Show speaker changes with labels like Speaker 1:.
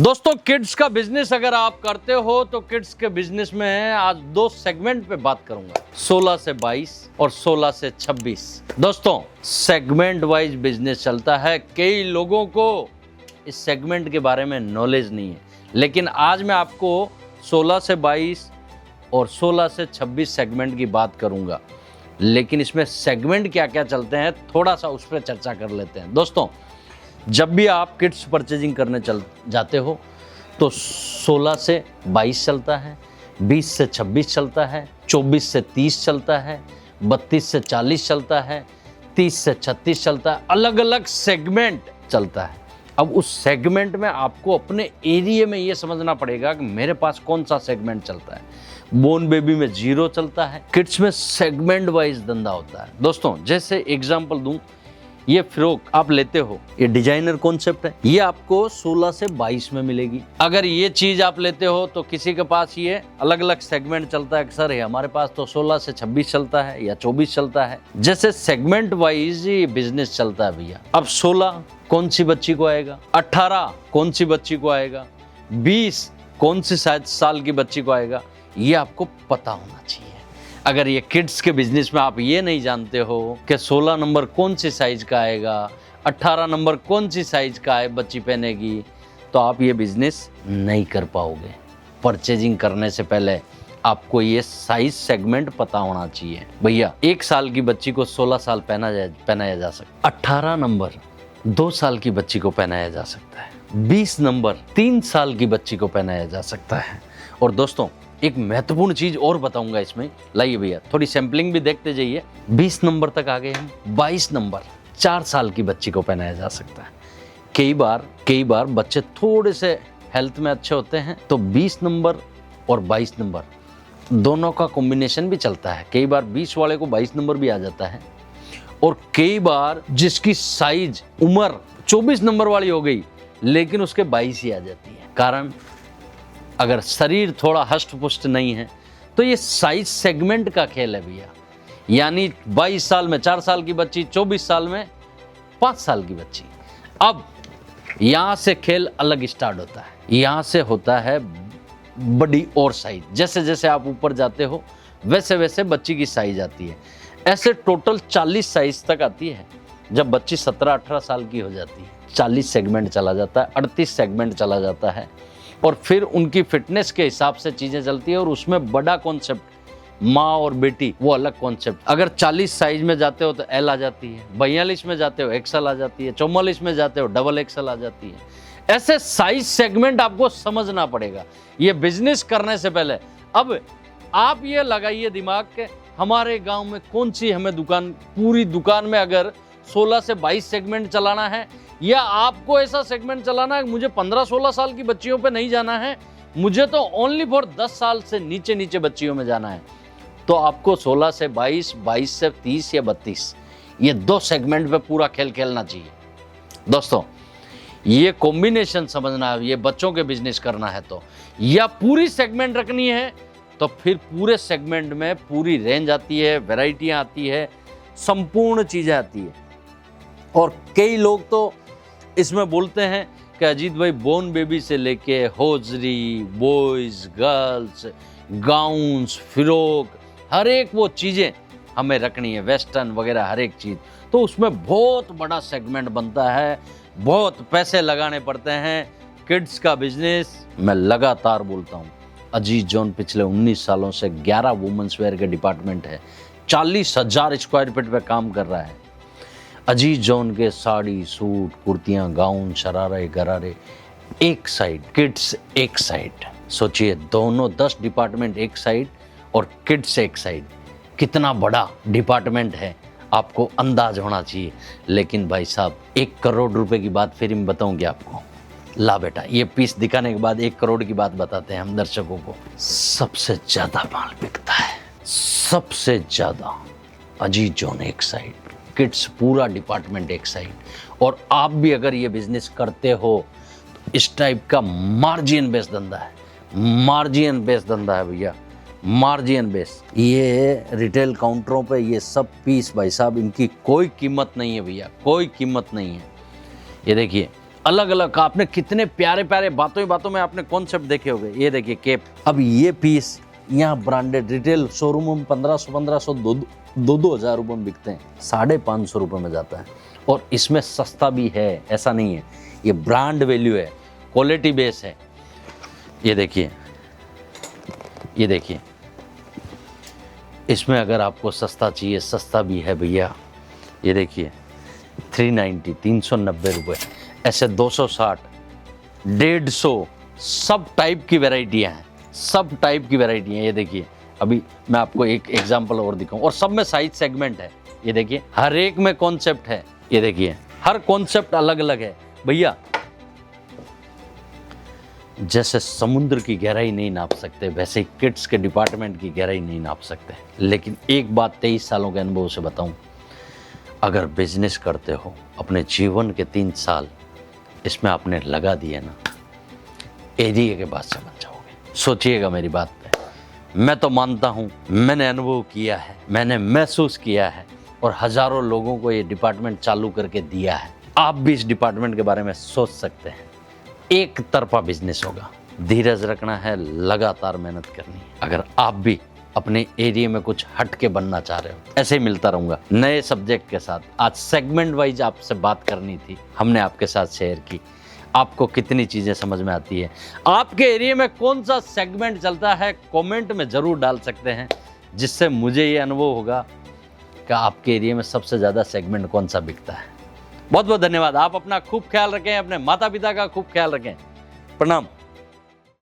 Speaker 1: दोस्तों किड्स का बिजनेस अगर आप करते हो तो किड्स के बिजनेस में आज दो सेगमेंट पे बात करूंगा, 16 से 22 और 16 से 26। दोस्तों सेगमेंट वाइज बिजनेस चलता है। कई लोगों को इस सेगमेंट के बारे में नॉलेज नहीं है, लेकिन आज मैं आपको 16 से 22 और 16 से 26 सेगमेंट की बात करूंगा। लेकिन इसमें सेगमेंट क्या क्या चलते हैं थोड़ा सा उस पर चर्चा कर लेते हैं। दोस्तों जब भी आप किड्स परचेजिंग करने जाते हो तो 16 से 22 चलता है, 20 से 26 चलता है, 24 से 30 चलता है, 32 से 40 चलता है, 30 से 36 चलता है। अलग अलग सेगमेंट चलता है। अब उस सेगमेंट में आपको अपने एरिया में ये समझना पड़ेगा कि मेरे पास कौन सा सेगमेंट चलता है। बोर्न बेबी में 0 चलता है, किड्स में सेगमेंट वाइज धंधा होता है। दोस्तों जैसे एग्जांपल दूं, ये फ्रॉक आप लेते हो, ये डिजाइनर कॉन्सेप्ट है, ये आपको 16 से 22 में मिलेगी। अगर ये चीज आप लेते हो तो किसी के पास ये अलग अलग सेगमेंट चलता है। सर हमारे पास तो 16 से 26 चलता है या 24 चलता है। जैसे सेगमेंट वाइज ये बिजनेस चलता है भैया। अब 16 कौन सी बच्ची को आएगा, 18 कौन सी बच्ची को आएगा, 20 कौन सी साल की बच्ची को आएगा, ये आपको पता होना चाहिए। अगर ये किड्स के बिजनेस में आप ये नहीं जानते हो कि 16 नंबर कौन सी साइज का आएगा, 18 नंबर कौन सी साइज का है बच्ची पहनेगी, तो आप ये बिजनेस नहीं कर पाओगे। परचेजिंग करने से पहले आपको ये साइज सेगमेंट पता होना चाहिए। भैया 1 साल की बच्ची को 16 साल पहनाया जा सकता है, 18 नंबर 2 साल की बच्ची को पहनाया जा सकता है, 20 नंबर 3 साल की बच्ची को पहनाया जा सकता है। और दोस्तों एक महत्वपूर्ण चीज और बताऊंगा इसमें, लाइए भैया थोड़ी सैंपलिंग भी देखते जाइए। 20 नंबर तक आ गए हम, 22 नंबर 4 साल की बच्ची को पहनाया जा सकता है। कई बार बच्चे थोड़े से हेल्थ में अच्छे होते हैं तो 20 नंबर और 22 नंबर दोनों का कॉम्बिनेशन भी चलता है। कई बार 20 वाले को 22 नंबर भी आ जाता है, और कई बार जिसकी साइज उम्र 24 नंबर वाली हो गई लेकिन उसके 22 ही आ जाती है। कारण अगर शरीर थोड़ा हष्ट पुष्ट नहीं है तो ये साइज सेगमेंट का खेल है भैया। यानी 22 साल में 4 साल की बच्ची, 24 साल में 5 साल की बच्ची। अब यहां से खेल अलग स्टार्ट होता है। यहां से होता है बड़ी और साइज। जैसे जैसे आप ऊपर जाते हो वैसे वैसे बच्ची की साइज आती है। ऐसे टोटल 40 साइज तक आती है। जब बच्ची 17-18 साल की हो जाती है 40 सेगमेंट चला जाता है, 38 सेगमेंट चला जाता है, और फिर उनकी फिटनेस के हिसाब से चीजें चलती है। और उसमें बड़ा कॉन्सेप्ट माँ और बेटी वो अलग कॉन्सेप्ट। अगर 40 साइज में जाते हो तो एल आ जाती है, 42 में जाते हो एक्सएल आ जाती है, 44 में जाते हो डबल एक्सएल आ जाती है। ऐसे साइज सेगमेंट आपको समझना पड़ेगा ये बिजनेस करने से पहले। अब आप ये लगाइए दिमाग के हमारे गांव में कौन सी हमें दुकान, पूरी दुकान में अगर 16 से 22 सेगमेंट चलाना है, या आपको ऐसा सेगमेंट चलाना है मुझे 15-16 साल की बच्चियों पे नहीं जाना है, मुझे तो ओनली फॉर 10 साल से नीचे बच्चियों में जाना है, तो आपको 16 से 22, 22 से 30 या 32 ये 2 सेगमेंट पे पूरा खेल खेलना चाहिए। दोस्तों ये कॉम्बिनेशन समझना है। ये बच्चों के बिजनेस करना है तो, या पूरी सेगमेंट रखनी है तो फिर पूरे सेगमेंट में पूरी रेंज आती है, वेराइटियां आती है, संपूर्ण चीजें आती है। और कई लोग तो इसमें बोलते हैं कि अजीत भाई बोर्न बेबी से लेके hosiery, boys, girls, gowns, frock, हर एक वो चीज़ें हमें रखनी है, वेस्टर्न वगैरह हर एक चीज़, तो उसमें बहुत बड़ा सेगमेंट बनता है, बहुत पैसे लगाने पड़ते हैं। किड्स का बिजनेस मैं लगातार बोलता हूँ, अजीत जॉन पिछले 19 सालों से 11 वुमेंस वेयर के डिपार्टमेंट है, 40,000 स्क्वायर फीट पे काम कर रहा है। अजीत जॉन के साड़ी, सूट, कुर्तियां, गाउन, शरारे, गरारे एक साइड, किड्स एक साइड। सोचिए दोनों 10 डिपार्टमेंट एक साइड और किड्स एक साइड, कितना बड़ा डिपार्टमेंट है आपको अंदाज होना चाहिए। लेकिन भाई साहब 1 करोड़ रुपए की बात फिर मैं बताऊंगी आपको। ला बेटा ये पीस दिखाने के बाद 1 करोड़ की बात बताते हैं हम दर्शकों को। सबसे ज्यादा माल बिकता है, सबसे ज्यादा अजीत जॉन एक साइड, किड्स पूरा डिपार्टमेंट एक साइड। और आप भी अगर ये बिजनेस करते हो तो इस टाइप का मार्जिन बेस धंधा है, मार्जिन बेस धंधा है भैया, मार्जिन बेस। ये रिटेल काउंटरों पे ये सब पीस भाई साहब इनकी कोई कीमत नहीं है भैया, कोई कीमत नहीं है। ये देखिए अलग अलग, आपने कितने प्यारे प्यारे बातों ही बातों में आपने कॉन्सेप्ट देखे होंगे। ये देखिए केप, अब ये पीस यहाँ ब्रांडेड रिटेल शोरूम में 1500 2,000 रुपये में बिकते हैं, 550 रुपये में जाता है। और इसमें सस्ता भी है, ऐसा नहीं है, ये ब्रांड वैल्यू है, क्वालिटी बेस है। ये देखिए, ये देखिए, इसमें अगर आपको सस्ता चाहिए, सस्ता भी है भैया। ये देखिए 390 390 रुपये, ऐसे 260 150, सब टाइप की वैरायटियाँ हैं, सब टाइप की वैरायटी हैं। ये देखिए, अभी मैं आपको एक एग्जांपल और दिखाऊं, और सब में साइज सेगमेंट है। ये देखिए, हर एक में कॉन्सेप्ट है। ये देखिए, हर कॉन्सेप्ट अलग अलग है भैया। जैसे समुद्र की गहराई नहीं नाप सकते, वैसे ही किड्स के डिपार्टमेंट की गहराई नहीं नाप सकते। लेकिन एक बात 23 सालों के अनुभव से बताऊं, अगर बिजनेस करते हो, अपने जीवन के 3 साल इसमें आपने लगा दिए ना, एरिया के बाद समझ जाओगे। सोचिएगा मेरी बात पे, मैं तो मानता हूँ, मैंने अनुभव किया है, मैंने महसूस किया है, और हजारों लोगों को ये डिपार्टमेंट चालू करके दिया है। आप भी इस डिपार्टमेंट के बारे में सोच सकते हैं। एक तरफा बिजनेस होगा, धीरज रखना है, लगातार मेहनत करनी है। अगर आप भी अपने एरिया में कुछ हट के बनना चाह रहे हो, ऐसे ही मिलता रहूंगा नए सब्जेक्ट के साथ। आज सेगमेंट वाइज आपसे बात करनी थी, हमने आपके साथ शेयर की। आपको कितनी चीज़ें समझ में आती है, आपके एरिया में कौन सा सेगमेंट चलता है, कमेंट में ज़रूर डाल सकते हैं, जिससे मुझे ये अनुभव होगा कि आपके एरिया में सबसे ज़्यादा सेगमेंट कौन सा बिकता है। बहुत बहुत धन्यवाद। आप अपना खूब ख्याल रखें, अपने माता पिता का खूब ख्याल रखें। प्रणाम।